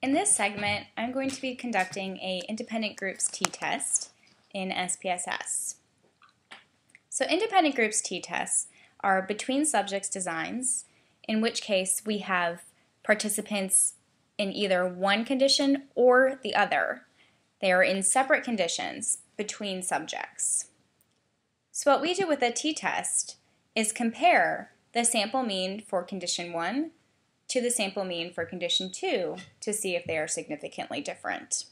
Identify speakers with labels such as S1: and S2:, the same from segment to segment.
S1: In this segment, I'm going to be conducting a independent groups t-test in SPSS. So independent groups t-tests are between subjects designs, in which case we have participants in either one condition or the other. They are in separate conditions between subjects. So what we do with a t-test is compare the sample mean for condition 1 to the sample mean for condition 2 to see if they are significantly different.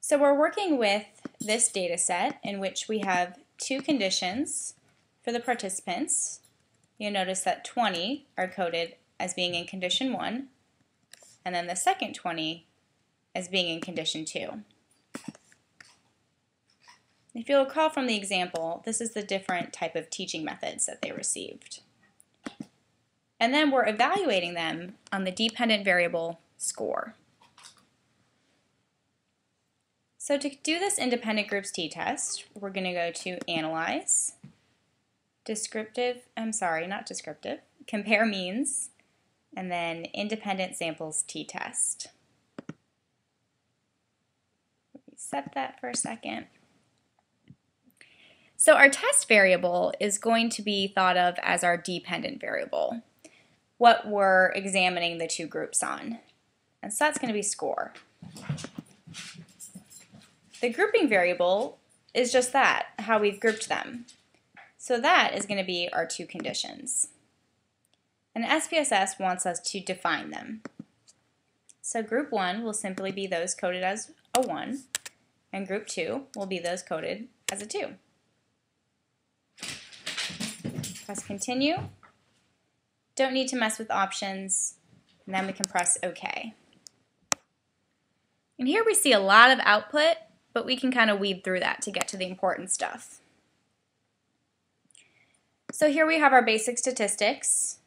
S1: So we're working with this data set in which we have two conditions for the participants. You'll notice that 20 are coded as being in condition 1, and then the second 20 as being in condition 2. If you'll recall from the example, this is the different type of teaching methods that they received. And then we're evaluating them on the dependent variable score. So to do this independent groups t-test, we're going to go to Analyze, Compare Means, and then Independent Samples t-test. Reset that for a second. So our test variable is going to be thought of as our dependent variable, what we're examining the two groups on. And so that's going to be score. The grouping variable is just that, how we've grouped them. So that is going to be our two conditions. And SPSS wants us to define them. So group 1 will simply be those coded as a 1, and group 2 will be those coded as a 2. Press continue. Don't need to mess with options, and then we can press OK. And here we see a lot of output, but we can kind of weed through that to get to the important stuff. So here we have our basic statistics.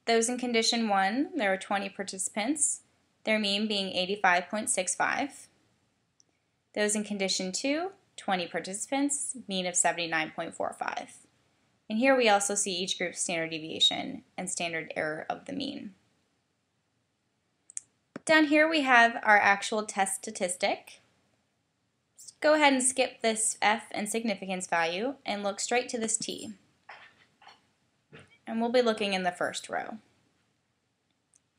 S1: Those in condition 1, there are 20 participants, their mean being 85.65. Those in condition 2, 20 participants, mean of 79.45. And here we also see each group's standard deviation and standard error of the mean. Down here we have our actual test statistic. Let's go ahead and skip this F and significance value and look straight to this T. And we'll be looking in the first row.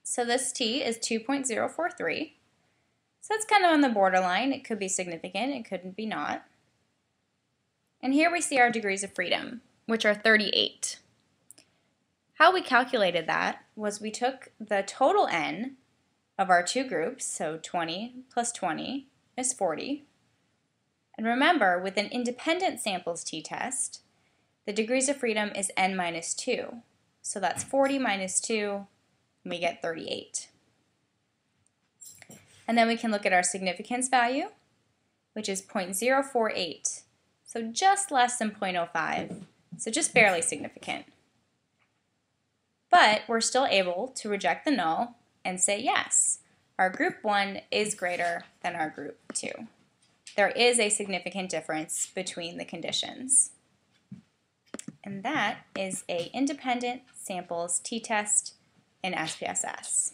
S1: So this T is 2.043. So that's kind of on the borderline. It could be significant, it couldn't be not. And here we see our degrees of freedom, which are 38. How we calculated that was we took the total N of our two groups, so 20 plus 20 is 40. And remember, with an independent samples t-test, the degrees of freedom is N minus 2. So that's 40 minus 2, and we get 38. And then we can look at our significance value, which is 0.048, so just less than 0.05. So just barely significant. But we're still able to reject the null and say yes, our group 1 is greater than our group 2. There is a significant difference between the conditions. And that is an independent samples t-test in SPSS.